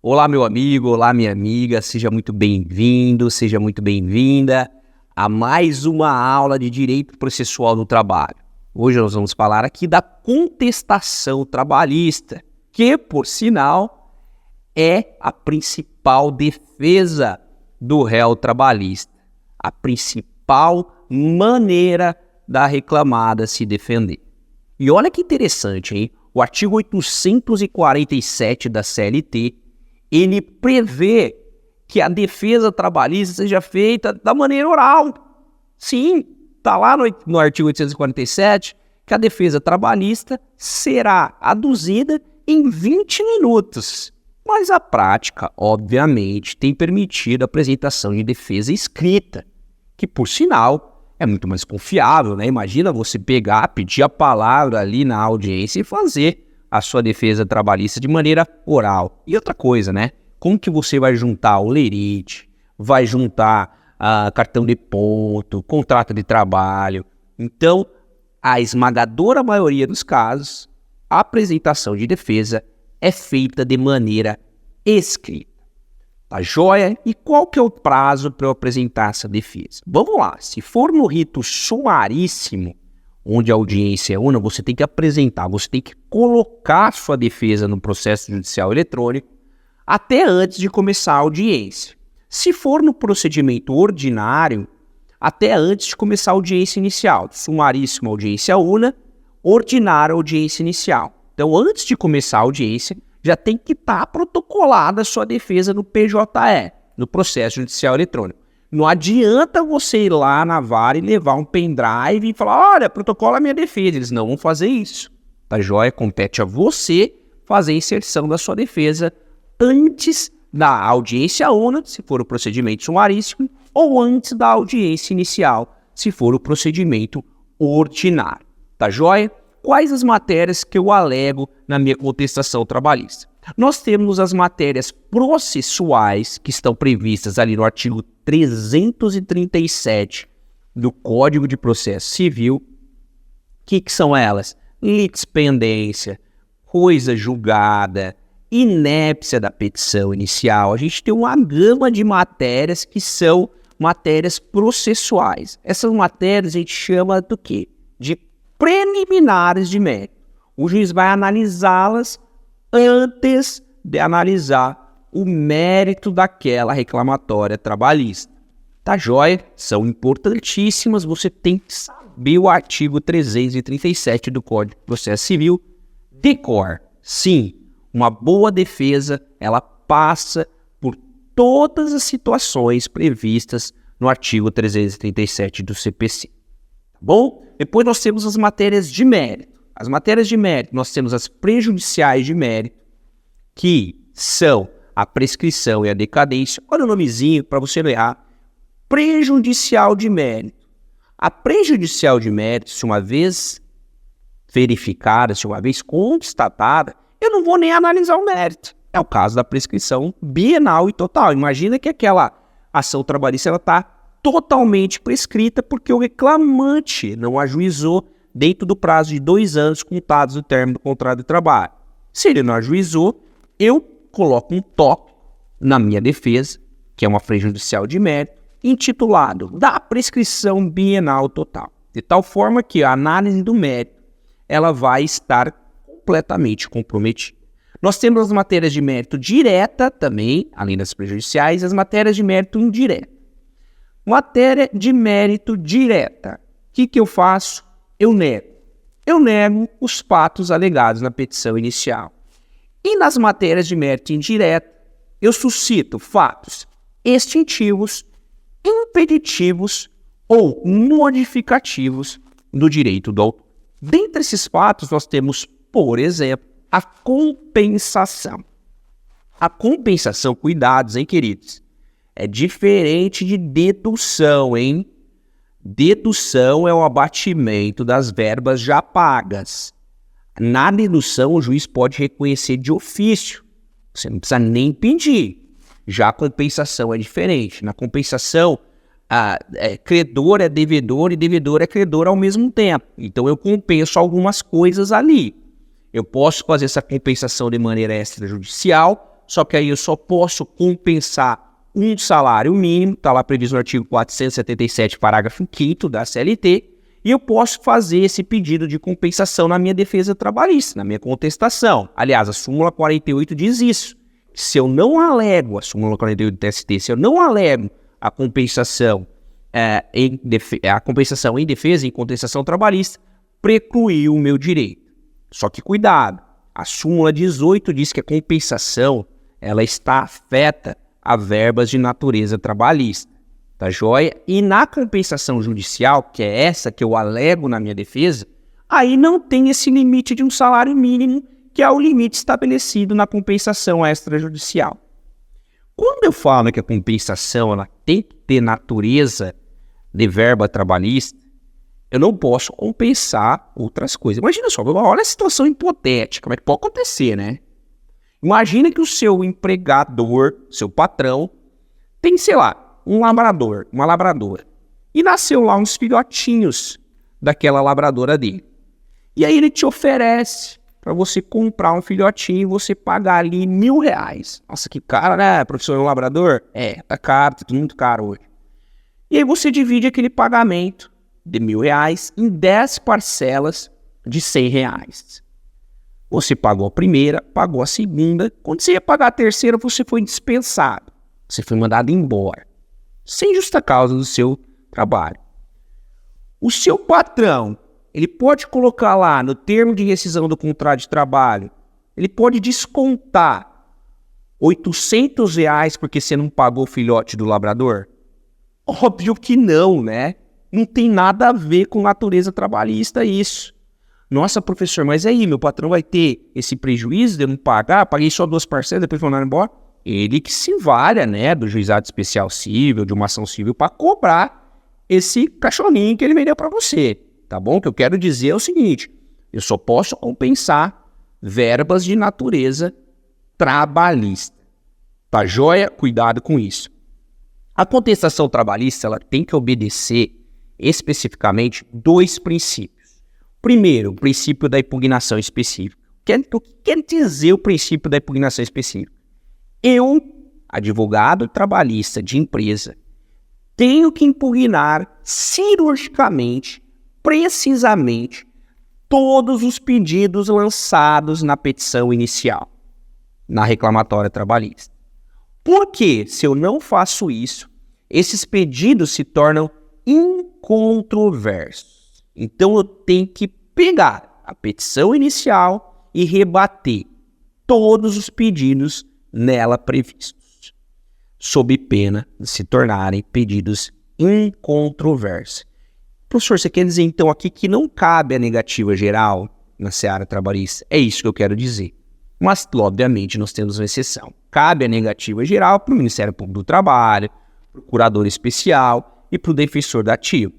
Olá, meu amigo, olá, minha amiga, seja muito bem-vindo, seja muito bem-vinda a mais uma aula de Direito Processual do Trabalho. Hoje nós vamos falar aqui da contestação trabalhista, que, por sinal, é a principal defesa do réu trabalhista, a principal maneira da reclamada se defender. E olha que interessante, hein? O artigo 847 da CLT, ele prevê que a defesa trabalhista seja feita da maneira oral. Sim, está lá no artigo 847 que a defesa trabalhista será aduzida em 20 minutos. Mas a prática, obviamente, tem permitido a apresentação de defesa escrita, que, por sinal, é muito mais confiável, né? Imagina você pedir a palavra ali na audiência e fazer a sua defesa trabalhista de maneira oral. E outra coisa, né? Como que você vai juntar o lerite, vai juntar cartão de ponto, contrato de trabalho? Então, a esmagadora maioria dos casos, a apresentação de defesa é feita de maneira escrita. Tá joia? E qual que é o prazo para eu apresentar essa defesa? Vamos lá, se for no rito sumaríssimo, onde a audiência é una, você tem que apresentar, você tem que colocar sua defesa no processo judicial eletrônico até antes de começar a audiência. Se for no procedimento ordinário, até antes de começar a audiência inicial. Sumaríssimo, audiência una, ordinário, audiência inicial. Então, antes de começar a audiência, já tem que estar protocolada a sua defesa no PJE, no processo judicial eletrônico. Não adianta você ir lá na vara e levar um pendrive e falar, olha, protocola a minha defesa. Eles não vão fazer isso. Tá joia? Compete a você fazer a inserção da sua defesa antes da audiência una, se for o procedimento sumaríssimo, ou antes da audiência inicial, se for o procedimento ordinário. Tá joia? Quais as matérias que eu alego na minha contestação trabalhista? Nós temos as matérias processuais que estão previstas ali no artigo 337 do Código de Processo Civil. O que são elas? Litispendência, coisa julgada, inépcia da petição inicial. A gente tem uma gama de matérias que são matérias processuais. Essas matérias a gente chama do quê? De preliminares de mérito. O juiz vai analisá-las antes de analisar o mérito daquela reclamatória trabalhista. Tá joia? São importantíssimas, você tem que saber o artigo 337 do Código de Processo Civil de cor. Sim, uma boa defesa, ela passa por todas as situações previstas no artigo 337 do CPC. Tá bom? Depois nós temos as matérias de mérito. As matérias de mérito, nós temos as prejudiciais de mérito, que são a prescrição e a decadência. Olha o nomezinho para você não errar. Prejudicial de mérito. A prejudicial de mérito, se uma vez verificada, se uma vez constatada, eu não vou nem analisar o mérito. É o caso da prescrição bienal e total. Imagina que aquela ação trabalhista está totalmente prescrita porque o reclamante não ajuizou dentro do prazo de 2 anos contados do término do contrato de trabalho. Se ele não ajuizou, eu coloco um tópico na minha defesa, que é uma prejudicial de mérito, intitulado da prescrição bienal total. De tal forma que a análise do mérito ela vai estar completamente comprometida. Nós temos as matérias de mérito direta também, além das prejudiciais, as matérias de mérito indireta. Matéria de mérito direta. O que eu faço? Eu nego. Eu nego os fatos alegados na petição inicial. E nas matérias de mérito indireta, eu suscito fatos extintivos, impeditivos ou modificativos do direito do autor. Dentre esses fatos, nós temos, por exemplo, a compensação. A compensação, cuidados, hein, queridos? É diferente de dedução, hein? Dedução é o abatimento das verbas já pagas. Na dedução, o juiz pode reconhecer de ofício. Você não precisa nem pedir. Já a compensação é diferente. Na compensação, credor é devedor e devedor é credor ao mesmo tempo. Então, eu compenso algumas coisas ali. Eu posso fazer essa compensação de maneira extrajudicial, só que aí eu só posso compensar um salário mínimo, está lá previsto no artigo 477, parágrafo 5º da CLT, e eu posso fazer esse pedido de compensação na minha defesa trabalhista, na minha contestação. Aliás, a súmula 48 diz isso. Se eu não alego, a súmula 48 do TST, se eu não alego a compensação em defesa e em contestação trabalhista, precluiu o meu direito. Só que cuidado, a súmula 18 diz que a compensação ela está afeta a verbas de natureza trabalhista, tá joia? E na compensação judicial, que é essa que eu alego na minha defesa, aí não tem esse limite de um salário mínimo, que é o limite estabelecido na compensação extrajudicial. Quando eu falo que a compensação ela tem que ter natureza de verba trabalhista, eu não posso compensar outras coisas. Imagina só, olha a situação hipotética, como é que pode acontecer, né? Imagina que o seu empregador, seu patrão, tem, sei lá, um labrador, uma labradora. E nasceu lá uns filhotinhos daquela labradora dele. E aí ele te oferece para você comprar um filhotinho e você pagar ali R$1.000. Nossa, que caro, né, professor? Um labrador? Tá caro, tá tudo muito caro hoje. E aí você divide aquele pagamento de R$1.000 em 10 parcelas de R$100. Você pagou a primeira, pagou a segunda. Quando você ia pagar a terceira, você foi dispensado. Você foi mandado embora. Sem justa causa do seu trabalho. O seu patrão, ele pode colocar lá no termo de rescisão do contrato de trabalho, ele pode descontar R$800 porque você não pagou o filhote do labrador? Óbvio que não, né? Não tem nada a ver com natureza trabalhista isso. Nossa, professor, mas aí, meu patrão vai ter esse prejuízo de eu não pagar? Paguei só 2 parcelas, depois foi mandado embora? Ele que se valha, né, do juizado especial civil, de uma ação civil, para cobrar esse cachorrinho que ele vendeu para você, tá bom? O que eu quero dizer é o seguinte, eu só posso compensar verbas de natureza trabalhista. Tá joia? Cuidado com isso. A contestação trabalhista, ela tem que obedecer especificamente 2 princípios. Primeiro, o princípio da impugnação específica. O que quer dizer o princípio da impugnação específica? Eu, advogado trabalhista de empresa, tenho que impugnar cirurgicamente, precisamente, todos os pedidos lançados na petição inicial, na reclamatória trabalhista. Porque, se eu não faço isso, esses pedidos se tornam incontroversos. Então, eu tenho que pegar a petição inicial e rebater todos os pedidos nela previstos, sob pena de se tornarem pedidos incontroversos. Professor, você quer dizer então aqui que não cabe a negativa geral na seara trabalhista? É isso que eu quero dizer. Mas, obviamente, nós temos uma exceção. Cabe a negativa geral para o Ministério Público do Trabalho, para o Procurador Especial e para o Defensor da Ativa.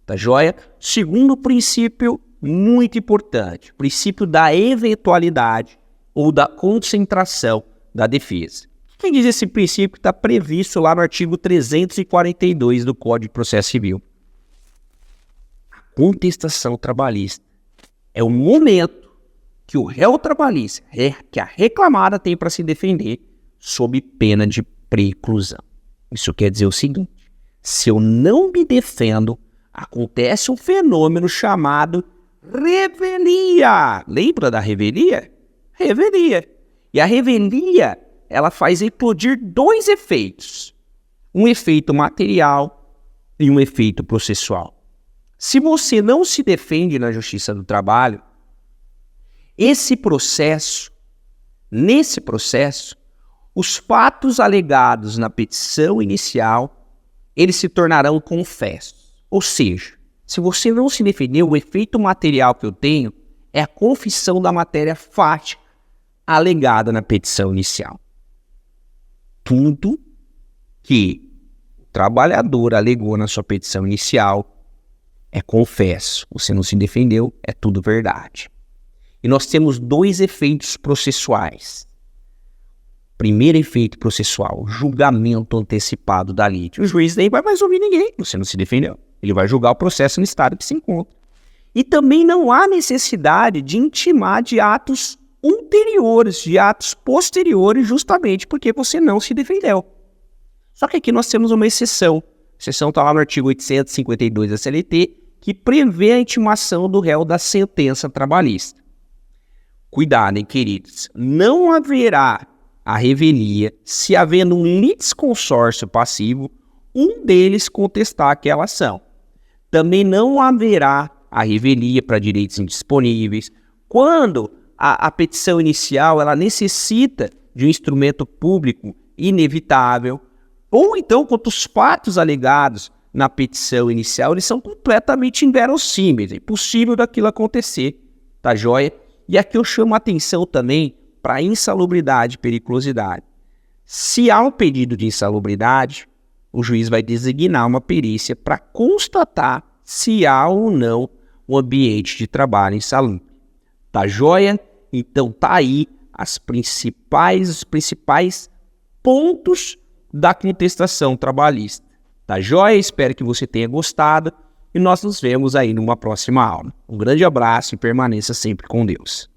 Tá joia? Segundo princípio muito importante, o princípio da eventualidade ou da concentração da defesa. O que diz esse princípio que está previsto lá no artigo 342 do Código de Processo Civil? A contestação trabalhista é o momento que o réu trabalhista, que a reclamada tem para se defender sob pena de preclusão. Isso quer dizer o seguinte, se eu não me defendo, acontece um fenômeno chamado revelia. Lembra da revelia? Revelia. E a revelia, ela faz eclodir 2 efeitos. Um efeito material e um efeito processual. Se você não se defende na Justiça do Trabalho, nesse processo, os fatos alegados na petição inicial, eles se tornarão confessos. Ou seja, se você não se defendeu, o efeito material que eu tenho é a confissão da matéria fática alegada na petição inicial. Tudo que o trabalhador alegou na sua petição inicial é confesso. Você não se defendeu, é tudo verdade. E nós temos 2 efeitos processuais. Primeiro efeito processual, julgamento antecipado da lide. O juiz nem vai mais ouvir ninguém, você não se defendeu. Ele vai julgar o processo no estado que se encontra. E também não há necessidade de intimar de atos ulteriores, de atos posteriores, justamente porque você não se defendeu. Só que aqui nós temos uma exceção. A exceção está lá no artigo 852 da CLT, que prevê a intimação do réu da sentença trabalhista. Cuidado, hein, queridos? Não haverá a revelia se, havendo um litisconsórcio passivo, um deles contestar aquela ação. Também não haverá a revelia para direitos indisponíveis quando a petição inicial ela necessita de um instrumento público inevitável, ou então quando os fatos alegados na petição inicial eles são completamente inverossímeis, é impossível daquilo acontecer, tá joia? E aqui eu chamo a atenção também para a insalubridade e periculosidade. Se há um pedido de insalubridade, o juiz vai designar uma perícia para constatar se há ou não um ambiente de trabalho insalubre. Tá joia? Então tá aí os principais pontos da contestação trabalhista. Tá joia? Espero que você tenha gostado e nós nos vemos aí numa próxima aula. Um grande abraço e permaneça sempre com Deus.